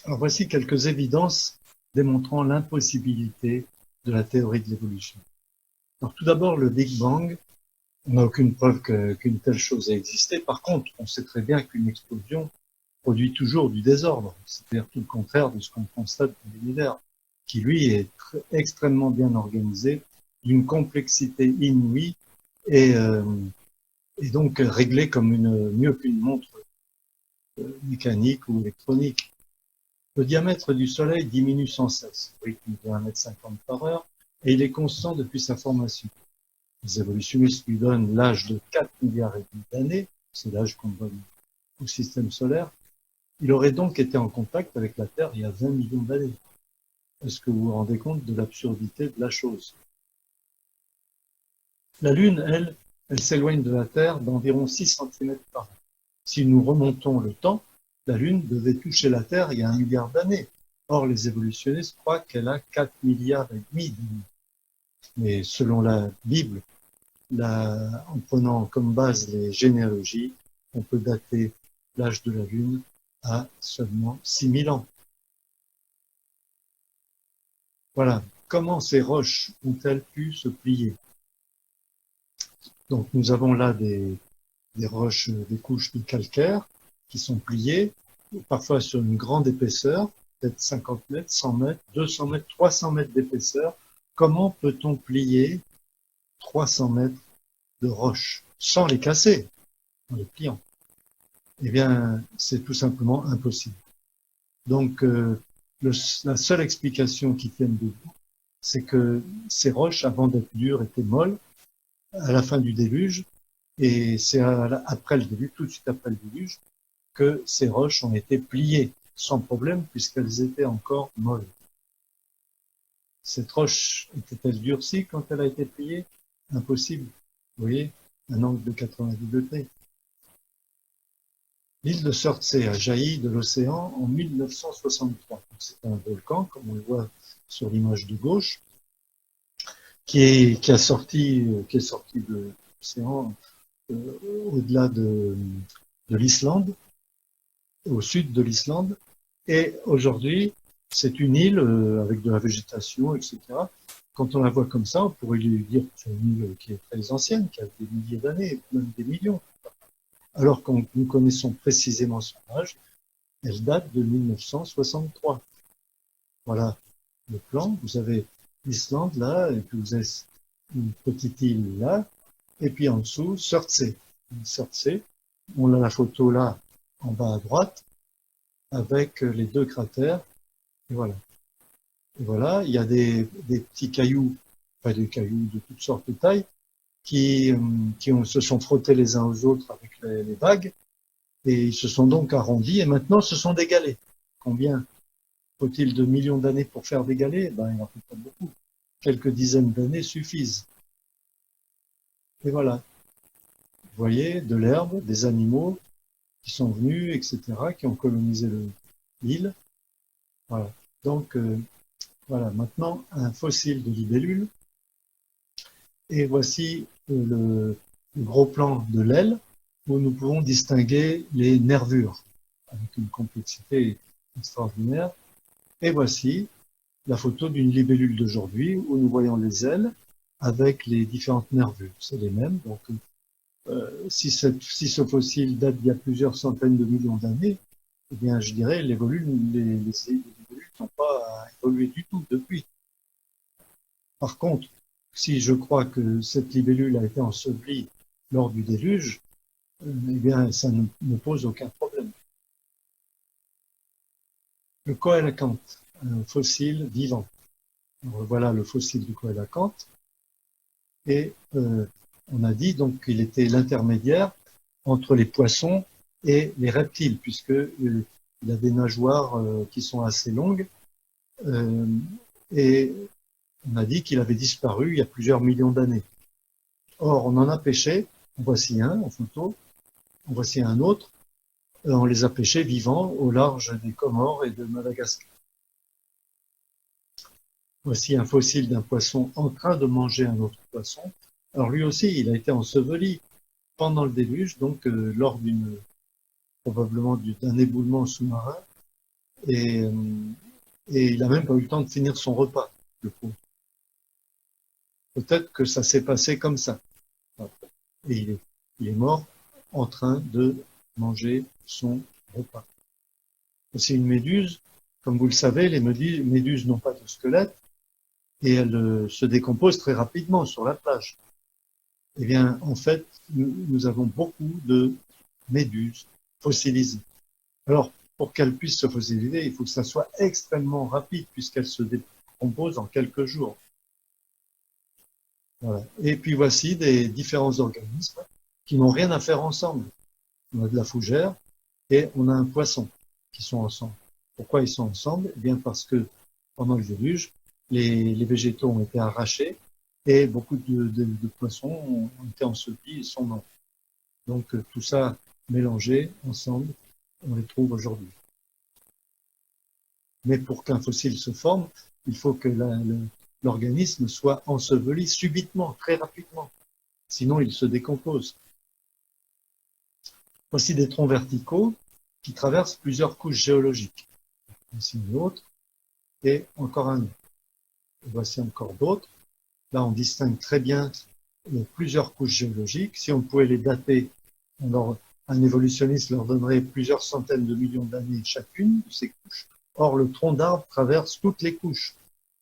Alors voici quelques évidences démontrant l'impossibilité de la théorie de l'évolution. Alors tout d'abord, le Big Bang, on n'a aucune preuve qu'une telle chose ait existé. Par contre, on sait très bien qu'une explosion produit toujours du désordre, c'est-à-dire tout le contraire de ce qu'on constate dans l'univers, qui lui est extrêmement bien organisé, d'une complexité inouïe et, et donc réglé comme mieux qu'une montre mécanique ou électronique. Le diamètre du Soleil diminue sans cesse, au rythme de 1,50 m par heure, et il est constant depuis sa formation. Les évolutionnistes lui donnent l'âge de 4 milliards et demi d'années, c'est l'âge qu'on donne au système solaire. Il aurait donc été en contact avec la Terre il y a 20 millions d'années. Est-ce que vous vous rendez compte de l'absurdité de la chose? La Lune, elle s'éloigne de la Terre d'environ 6 cm par an. Si nous remontons le temps, la Lune devait toucher la Terre il y a 1 milliard d'années. Or, les évolutionnistes croient qu'elle a 4 milliards et demi d'années. Mais selon la Bible, en prenant comme base les généalogies, on peut dater l'âge de la Lune à seulement 6000 ans. Voilà. Comment ces roches ont-elles pu se plier? Donc nous avons là des roches, des couches de calcaire qui sont pliées, parfois sur une grande épaisseur, peut-être 50 mètres, 100 mètres, 200 mètres, 300 mètres d'épaisseur. Comment peut-on plier 300 mètres de roches sans les casser en les pliant? Eh bien, c'est tout simplement impossible. Donc, la seule explication qui tienne debout, c'est que ces roches, avant d'être dures, étaient molles à la fin du déluge, et c'est après le déluge, tout de suite après le déluge, que ces roches ont été pliées sans problème puisqu'elles étaient encore molles. Cette roche était-elle durcie quand elle a été pliée? Impossible. Vous voyez, un angle de 90 degrés. L'île de Surtsey a jailli de l'océan en 1963. C'est un volcan, comme on le voit sur l'image de gauche, qui est sorti de l'océan au-delà de l'Islande, au sud de l'Islande. Et aujourd'hui, c'est une île avec de la végétation, etc. Quand on la voit comme ça, on pourrait lui dire que c'est une île qui est très ancienne, qui a des milliers d'années, même des millions. Alors que nous connaissons précisément son âge, elle date de 1963. Voilà le plan. Vous avez l'Islande là, et puis vous avez une petite île là, et puis en dessous, Surtsey. Surtsey, on a la photo là, en bas à droite, avec les deux cratères, et voilà. Et voilà, il y a des petits cailloux, pas des cailloux de toutes sortes de tailles, qui se sont frottés les uns aux autres avec les vagues, et ils se sont donc arrondis, et maintenant ce sont des galets. Combien faut-il de millions d'années pour faire des galets? Ben, il n'en faut pas beaucoup. Quelques dizaines d'années suffisent. Et voilà, vous voyez, de l'herbe, des animaux qui sont venus, etc., qui ont colonisé l'île. Voilà. Donc, voilà, maintenant, un fossile de libellule. Et voici le gros plan de l'aile où nous pouvons distinguer les nervures avec une complexité extraordinaire. Et voici la photo d'une libellule d'aujourd'hui où nous voyons les ailes avec les différentes nervures. C'est les mêmes. Donc, si ce fossile date d'il y a plusieurs centaines de millions d'années, eh bien, je dirais, les libellules n'ont pas évolué du tout depuis. Par contre, si je crois que cette libellule a été ensevelie lors du déluge, eh bien, ça ne pose aucun problème. Le coélacanthe, un fossile vivant. Alors, voilà le fossile du coélacanthe. Et on a dit donc qu'il était l'intermédiaire entre les poissons et les reptiles, puisqu'il a des nageoires qui sont assez longues. Et on a dit qu'il avait disparu il y a plusieurs millions d'années. Or, on en a pêché, en voici un en photo, en voici un autre, on les a pêchés vivants au large des Comores et de Madagascar. Voici un fossile d'un poisson en train de manger un autre poisson. Alors lui aussi, il a été enseveli pendant le déluge, donc lors probablement d'un éboulement sous-marin. et, et il n'a même pas eu le temps de finir son repas, le pauvre. Peut-être que ça s'est passé comme ça. Et il est mort en train de manger son repas. C'est une méduse. Comme vous le savez, les méduses n'ont pas de squelette et elles se décomposent très rapidement sur la plage. Eh bien, en fait, nous avons beaucoup de méduses fossilisées. Alors, pour qu'elles puissent se fossiliser, il faut que ça soit extrêmement rapide puisqu'elles se décomposent en quelques jours. Voilà. Et puis voici des différents organismes qui n'ont rien à faire ensemble. On a de la fougère et on a un poisson qui sont ensemble. Pourquoi ils sont ensemble? Eh bien parce que pendant le déluge, les végétaux ont été arrachés et beaucoup de poissons ont été ensevelis et sont morts. Donc tout ça mélangé ensemble, on les trouve aujourd'hui. Mais pour qu'un fossile se forme, il faut que l'organisme soit enseveli subitement, très rapidement. Sinon, il se décompose. Voici des troncs verticaux qui traversent plusieurs couches géologiques. Voici une autre et encore un autre. Et voici encore d'autres. Là, on distingue très bien plusieurs couches géologiques. Si on pouvait les dater, un évolutionniste leur donnerait plusieurs centaines de millions d'années chacune de ces couches. Or, le tronc d'arbre traverse toutes les couches,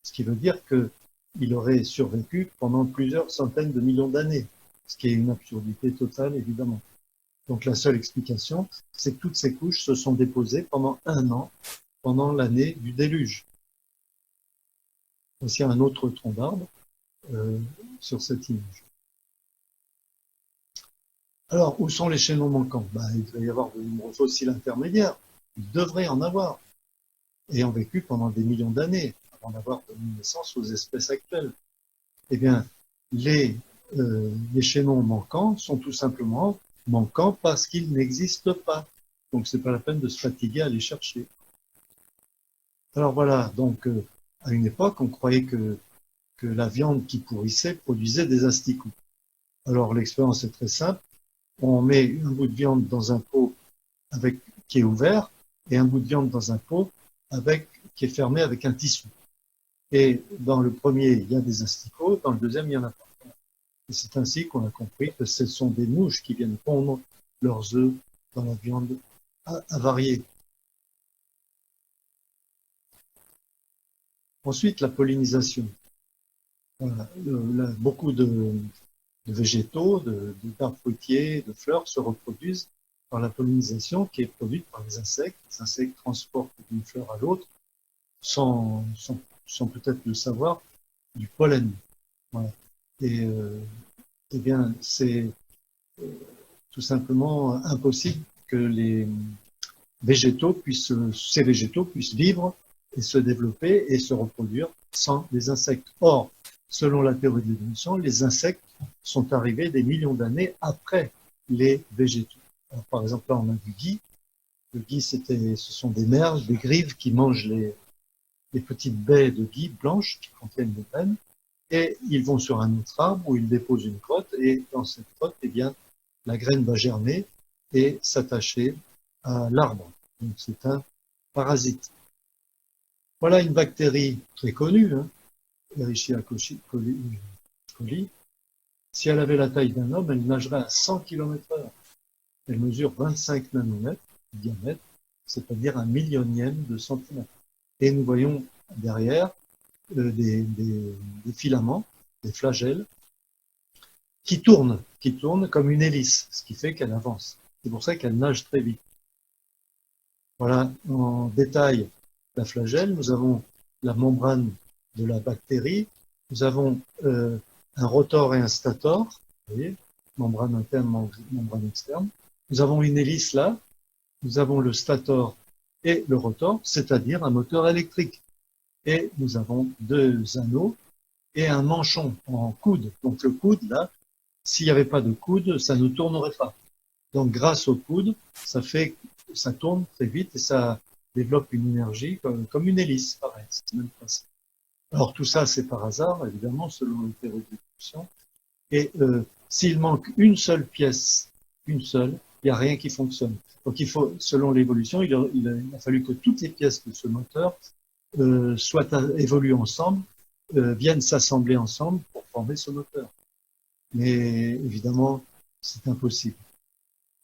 ce qui veut dire qu'il aurait survécu pendant plusieurs centaines de millions d'années, ce qui est une absurdité totale, évidemment. Donc la seule explication, c'est que toutes ces couches se sont déposées pendant 1 an, pendant l'année du déluge. Voici un autre tronc d'arbre sur cette image. Alors, où sont les chaînons manquants? Il devrait y avoir de nombreux fossiles intermédiaires. Il devrait en avoir. Ayant vécu pendant des millions d'années, avant d'avoir donné naissance aux espèces actuelles. Eh bien, les chaînons manquants sont tout simplement manquants parce qu'ils n'existent pas. Donc, c'est pas la peine de se fatiguer à les chercher. Alors voilà, donc à une époque, on croyait que la viande qui pourrissait produisait des asticots. Alors l'expérience est très simple. On met un bout de viande dans un pot qui est ouvert et un bout de viande dans un pot qui est fermé avec un tissu. Et dans le premier, il y a des asticots, dans le deuxième, il n'y en a pas. Et c'est ainsi qu'on a compris que ce sont des mouches qui viennent pondre leurs œufs dans la viande avariée. Ensuite, la pollinisation. Voilà. Beaucoup de végétaux, d'arbres fruitiers, de fleurs se reproduisent par la pollinisation qui est produite par les insectes. Les insectes transportent d'une fleur à l'autre sans peut-être le savoir, du pollen. Voilà. Et eh bien, c'est tout simplement impossible que ces végétaux puissent vivre et se développer et se reproduire sans les insectes. Or, selon la théorie de l'évolution, les insectes sont arrivés des millions d'années après les végétaux. Alors, par exemple, là, on a du gui. Le gui, ce sont des merles, des grives qui mangent les petites baies de gui blanches qui contiennent des graines. Et ils vont sur un autre arbre où ils déposent une crotte. Et dans cette crotte, eh bien, la graine va germer et s'attacher à l'arbre. Donc, c'est un parasite. Voilà une bactérie très connue, Escherichia coli. Si elle avait la taille d'un homme, elle nagerait à 100 km/h. Elle mesure 25 nanomètres de diamètre, c'est-à-dire 1/1000e de centimètre. Et nous voyons derrière des filaments, des flagelles, qui tournent comme une hélice, ce qui fait qu'elle avance. C'est pour ça qu'elle nage très vite. Voilà en détail la flagelle. Nous avons la membrane de la bactérie. Nous avons un rotor et un stator. Vous voyez, membrane interne, membrane externe. Nous avons une hélice là. Nous avons le stator et le rotor, c'est-à-dire un moteur électrique. Et nous avons 2 anneaux et un manchon en coude. Donc le coude, là, s'il n'y avait pas de coude, ça ne tournerait pas. Donc grâce au coude, ça tourne très vite et ça développe une énergie comme une hélice, pareil. C'est le même principe. Alors tout ça, c'est par hasard, évidemment, selon les théories de l'évolution. Et s'il manque une seule pièce, une seule, il n'y a rien qui fonctionne. Donc il faut, selon l'évolution, il a fallu que toutes les pièces de ce moteur évoluent ensemble, viennent s'assembler ensemble pour former ce moteur. Mais évidemment, c'est impossible.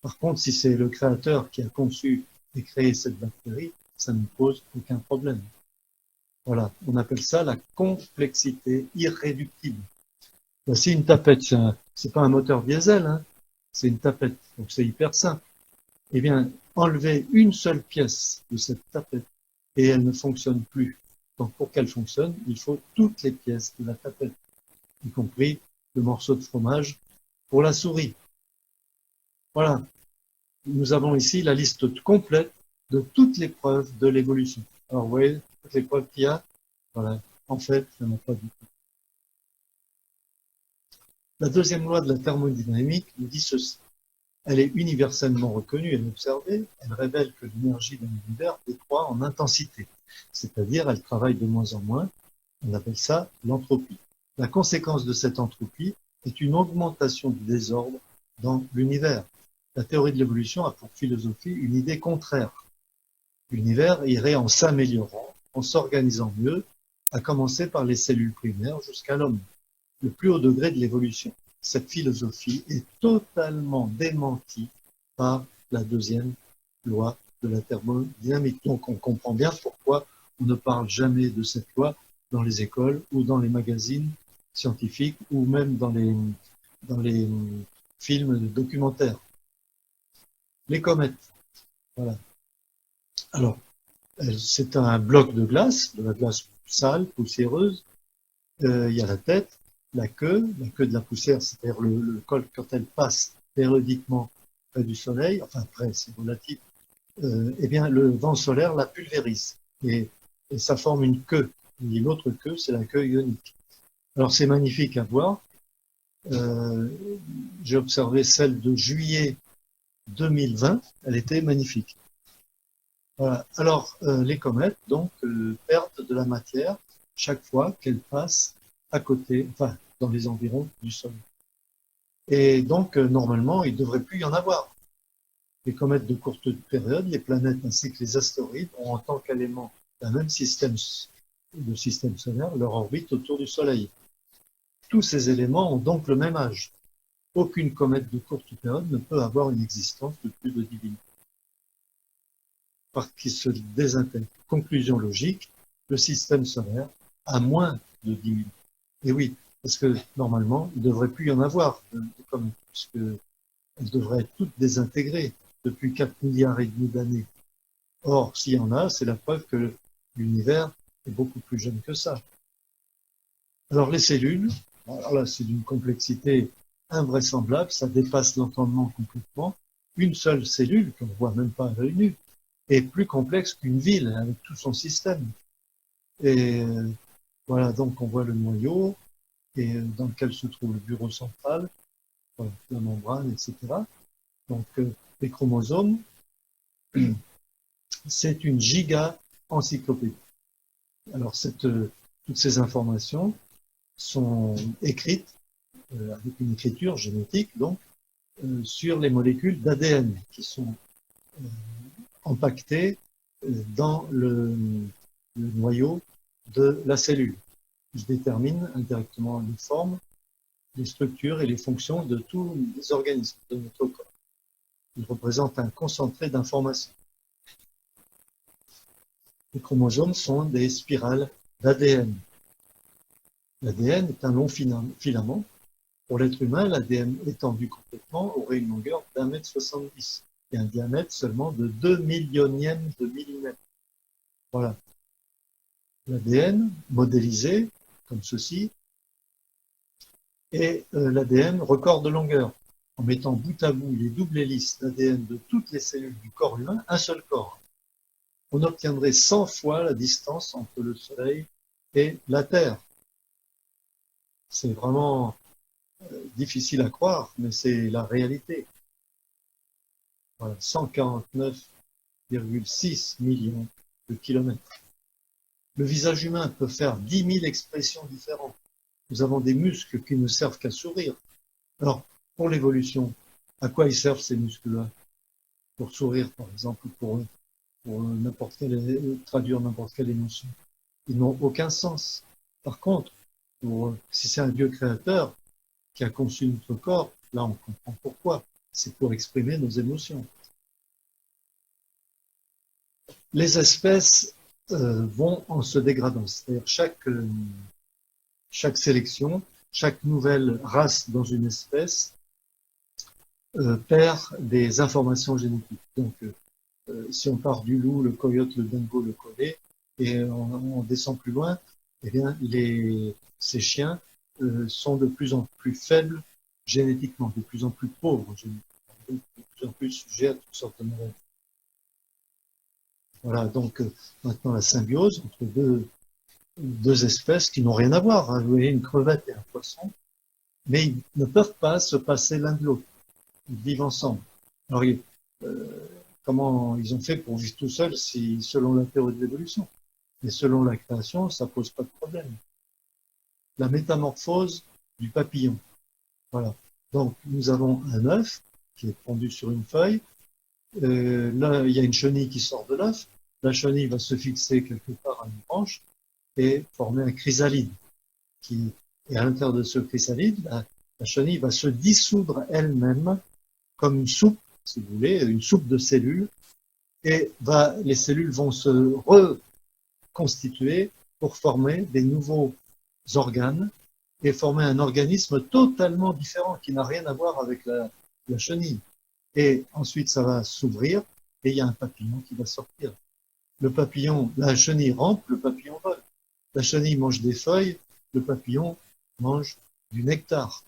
Par contre, si c'est le créateur qui a conçu et créé cette bactérie, ça ne pose aucun problème. Voilà, on appelle ça la complexité irréductible. Voici une tapette, c'est pas un moteur diesel, hein, c'est une tapette, donc c'est hyper simple. Eh bien, enlever une seule pièce de cette tapette et elle ne fonctionne plus. Donc pour qu'elle fonctionne, il faut toutes les pièces de la tapette, y compris le morceau de fromage pour la souris. Voilà, nous avons ici la liste complète de toutes les preuves de l'évolution. Alors vous voyez, toutes les preuves qu'il y a, voilà, en fait, il n'y en a pas du tout. La deuxième loi de la thermodynamique nous dit ceci. Elle est universellement reconnue et observée. Elle révèle que l'énergie de l'univers décroît en intensité. C'est-à-dire, elle travaille de moins en moins. On appelle ça l'entropie. La conséquence de cette entropie est une augmentation du désordre dans l'univers. La théorie de l'évolution a pour philosophie une idée contraire. L'univers irait en s'améliorant, en s'organisant mieux, à commencer par les cellules primaires jusqu'à l'homme, le plus haut degré de l'évolution. Cette philosophie est totalement démentie par la deuxième loi de la thermodynamique. Donc on comprend bien pourquoi on ne parle jamais de cette loi dans les écoles ou dans les magazines scientifiques ou même dans les films documentaires. Les comètes. Voilà. Alors, c'est un bloc de la glace sale, poussiéreuse. Il y a la tête, la queue de la poussière, c'est-à-dire le col quand elle passe périodiquement près du soleil, enfin près, c'est relatif, eh bien le vent solaire la pulvérise et ça forme une queue. Et l'autre queue, c'est la queue ionique. Alors c'est magnifique à voir. J'ai observé celle de juillet 2020, elle était magnifique. Voilà. Alors les comètes donc perdent de la matière chaque fois qu'elles passent à côté, enfin dans les environs du Soleil. Et donc normalement il ne devrait plus y en avoir. Les comètes de courte période, les planètes ainsi que les astéroïdes ont en tant qu'élément d'un même système, le système solaire, leur orbite autour du Soleil. Tous ces éléments ont donc le même âge. Aucune comète de courte période ne peut avoir une existence de plus de 10 000 ans. Parce qu'il se désintègre. Conclusion logique, le système solaire a moins de 10 000 ans. Et oui, parce que normalement, il ne devrait plus y en avoir de comètes, puisqu'elles devraient être toutes désintégrées depuis 4 milliards et demi d'années. Or, s'il y en a, c'est la preuve que l'univers est beaucoup plus jeune que ça. Alors les cellules, alors là c'est d'une complexité invraisemblable, ça dépasse l'entendement complètement. Une seule cellule, qu'on ne voit même pas à l'œil nu, est plus complexe qu'une ville avec tout son système. Et voilà, donc on voit le noyau et dans lequel se trouve le bureau central, voilà, la membrane, etc. Donc les chromosomes, c'est une giga-encyclopédie. Alors toutes ces informations sont écrites avec une écriture génétique, donc, sur les molécules d'ADN qui sont empaquetées dans le noyau de la cellule. Je détermine indirectement les formes, les structures et les fonctions de tous les organismes de notre corps. Ils représentent un concentré d'informations. Les chromosomes sont des spirales d'ADN. L'ADN est un long filament. Pour l'être humain, l'ADN étendu complètement aurait une longueur d'1,70 m et un diamètre seulement de 2 millionièmes de millimètre. Voilà. L'ADN modélisé, comme ceci, et l'ADN record de longueur. En mettant bout à bout les doubles hélices d'ADN de toutes les cellules du corps humain, un seul corps. On obtiendrait 100 fois la distance entre le Soleil et la Terre. C'est vraiment difficile à croire, mais c'est la réalité. Voilà, 149,6 millions de kilomètres. Le visage humain peut faire 10 000 expressions différentes. Nous avons des muscles qui ne servent qu'à sourire. Alors, pour l'évolution, à quoi ils servent ces muscles-là? pour sourire, par exemple, pour traduire n'importe quelle émotion. Ils n'ont aucun sens. Par contre, si c'est un Dieu créateur qui a conçu notre corps, là on comprend pourquoi. C'est pour exprimer nos émotions. Les espèces vont en se dégradant. C'est-à-dire chaque sélection, chaque nouvelle race dans une espèce perd des informations génétiques. Donc, si on part du loup, le coyote, le dingo, le collet, et on descend plus loin, eh bien, ces chiens sont de plus en plus faibles génétiquement, de plus en plus pauvres génétiquement, de plus en plus sujets à toutes sortes de maladies. Voilà, donc maintenant la symbiose entre deux espèces qui n'ont rien à voir. Hein. Vous voyez, une crevette et un poisson, mais ils ne peuvent pas se passer l'un de l'autre. Ils vivent ensemble. Alors, comment ils ont fait pour vivre tout seuls si, selon la théorie de l'évolution? Et selon la création, ça pose pas de problème. La métamorphose du papillon. Voilà. Donc, nous avons un œuf qui est pendu sur une feuille. Là, il y a une chenille qui sort de l'œuf. La chenille va se fixer quelque part à une branche et former un chrysalide. Et à l'intérieur de ce chrysalide, la chenille va se dissoudre elle-même comme une soupe, si vous voulez, une soupe de cellules. Et les cellules vont se reconstituer pour former des nouveaux organes et former un organisme totalement différent qui n'a rien à voir avec la chenille. Et ensuite, ça va s'ouvrir et il y a un papillon qui va sortir. Le papillon, la chenille rampe, le papillon vole. La chenille mange des feuilles, le papillon mange du nectar.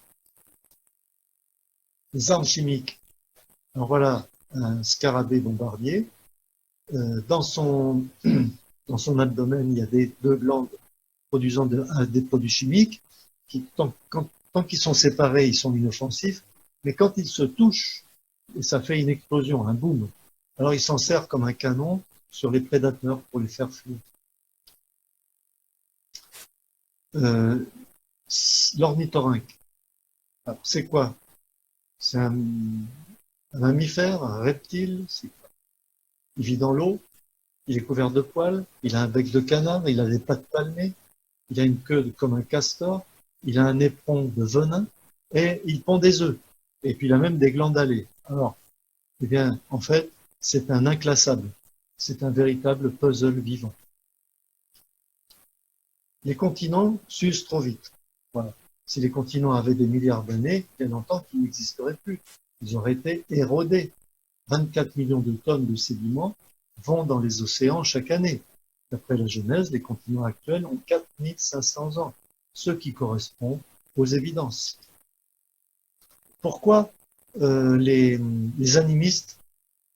Les armes chimiques. Alors voilà un scarabée bombardier. Dans son abdomen, il y a deux glandes produisant des produits chimiques qui, tant qu'ils sont séparés, ils sont inoffensifs, mais quand ils se touchent, ça fait une explosion, un boom. Alors il s'en sert comme un canon sur les prédateurs pour les faire fuir. L'ornithorynque. Alors c'est quoi? C'est un mammifère, un reptile. Il vit dans l'eau, il est couvert de poils, il a un bec de canard, il a des pattes palmées, il a une queue comme un castor, il a un éperon de venin et il pond des œufs. Et puis il a même des glandes alées. Alors, eh bien, en fait, c'est un inclassable. C'est un véritable puzzle vivant. Les continents s'usent trop vite. Voilà. Si les continents avaient des milliards d'années, bien entendu, ils n'existeraient plus. Ils auraient été érodés. 24 millions de tonnes de sédiments vont dans les océans chaque année. D'après la Genèse, les continents actuels ont 4500 ans, ce qui correspond aux évidences. Pourquoi les animistes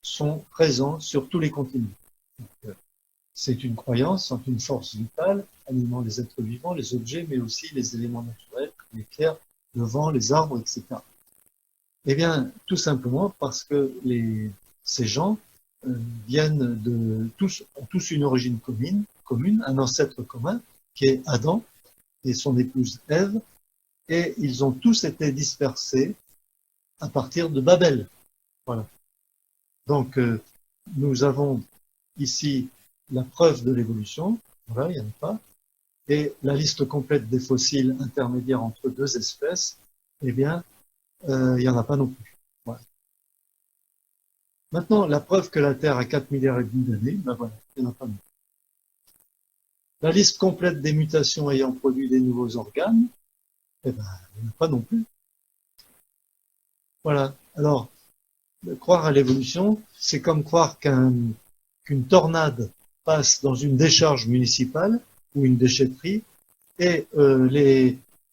sont présents sur tous les continents? C'est une croyance en une force vitale animant les êtres vivants, les objets, mais aussi les éléments naturels, comme l'éclair, le vent, les arbres, etc. Eh bien, tout simplement parce que ces gens ont tous une origine commune, un ancêtre commun, qui est Adam et son épouse Ève, et ils ont tous été dispersés à partir de Babel. Voilà. Donc, nous avons ici la preuve de l'évolution, voilà, il n'y en a pas, et la liste complète des fossiles intermédiaires entre deux espèces, eh bien, il n'y en a pas non plus. Voilà. Maintenant, la preuve que la Terre a 4 milliards et demi d'années, ben voilà, il n'y en a pas non plus. La liste complète des mutations ayant produit des nouveaux organes, eh ben, il n'y en a pas non plus. Voilà. Alors, croire à l'évolution, c'est comme croire qu'une tornade passe dans une décharge municipale ou une déchetterie et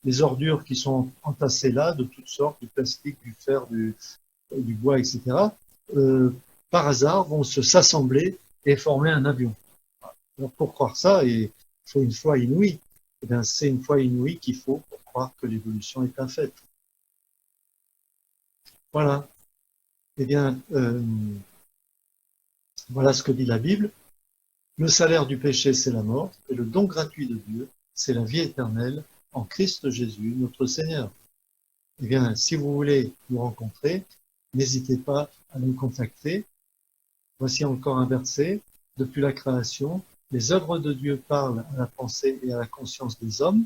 les ordures qui sont entassées là, de toutes sortes, du plastique, du fer, du bois, etc., par hasard vont s'assembler et former un avion. Alors, pour croire ça, il faut une foi inouïe. Eh bien, c'est une foi inouïe qu'il faut pour croire que l'évolution est un fait. Voilà. Eh bien, voilà ce que dit la Bible. Le salaire du péché, c'est la mort, et le don gratuit de Dieu, c'est la vie éternelle en Christ Jésus, notre Seigneur. Eh bien, si vous voulez nous rencontrer, n'hésitez pas à nous contacter. Voici encore un verset. Depuis la création, les œuvres de Dieu parlent à la pensée et à la conscience des hommes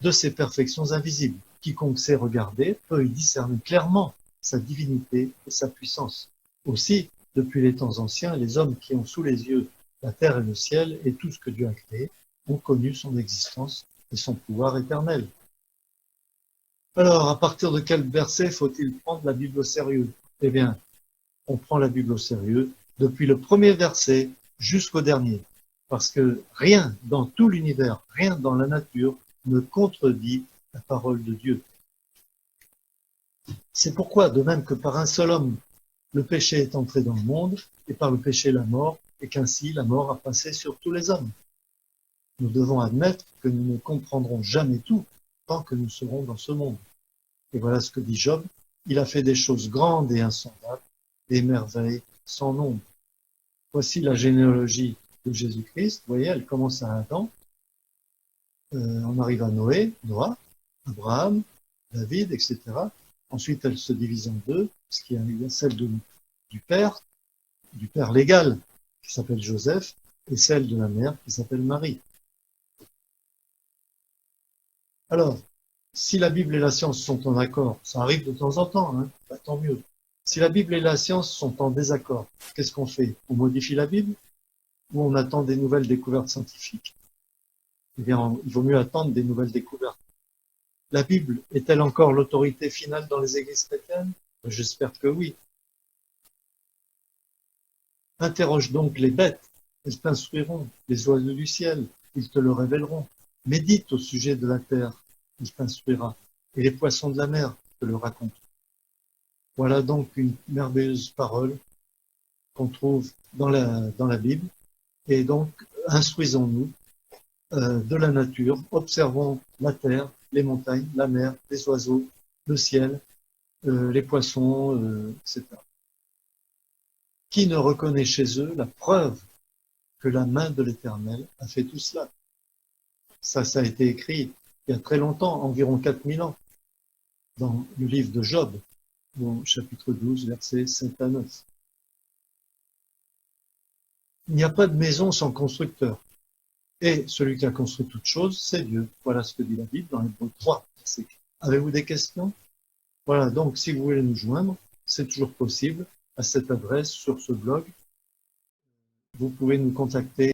de ses perfections invisibles. Quiconque sait regarder peut y discerner clairement sa divinité et sa puissance. Aussi, depuis les temps anciens, les hommes qui ont sous les yeux la terre et le ciel et tout ce que Dieu a créé ont connu son existence et son pouvoir éternel. Alors, à partir de quel verset faut-il prendre la Bible au sérieux? Eh bien, on prend la Bible au sérieux depuis le premier verset jusqu'au dernier. Parce que rien dans tout l'univers, rien dans la nature ne contredit la parole de Dieu. C'est pourquoi, de même que par un seul homme, le péché est entré dans le monde, et par le péché la mort, et qu'ainsi la mort a passé sur tous les hommes. Nous devons admettre que nous ne comprendrons jamais tout tant que nous serons dans ce monde. Et voilà ce que dit Job. Il a fait des choses grandes et insondables, des merveilles sans nombre. Voici la généalogie de Jésus-Christ. Vous voyez, elle commence à Adam. On arrive à Noah, Abraham, David, etc. Ensuite, elle se divise en deux, parce qu'il y a celle du père légal, qui s'appelle Joseph, et celle de la mère, qui s'appelle Marie. Alors, si la Bible et la science sont en accord, ça arrive de temps en temps, hein, bah, tant mieux. Si la Bible et la science sont en désaccord, qu'est-ce qu'on fait? On modifie la Bible ou on attend des nouvelles découvertes scientifiques? Eh bien, il vaut mieux attendre des nouvelles découvertes. La Bible est-elle encore l'autorité finale dans les églises chrétiennes? J'espère que oui. Interroge donc les bêtes, elles t'instruiront, les oiseaux du ciel, ils te le révéleront. Médite au sujet de la terre, il t'instruira, et les poissons de la mer te le racontent. Voilà donc une merveilleuse parole qu'on trouve dans la Bible, et donc instruisons-nous de la nature, observons la terre, les montagnes, la mer, les oiseaux, le ciel, les poissons, etc. Qui ne reconnaît chez eux la preuve que la main de l'Éternel a fait tout cela? Ça a été écrit il y a très longtemps, environ 4000 ans, dans le livre de Job, au chapitre 12, versets 7 à 9. Il n'y a pas de maison sans constructeur. Et celui qui a construit toute chose, c'est Dieu. Voilà ce que dit la Bible dans Hébreux 3. Avez-vous des questions? Voilà, donc si vous voulez nous joindre, c'est toujours possible à cette adresse sur ce blog. Vous pouvez nous contacter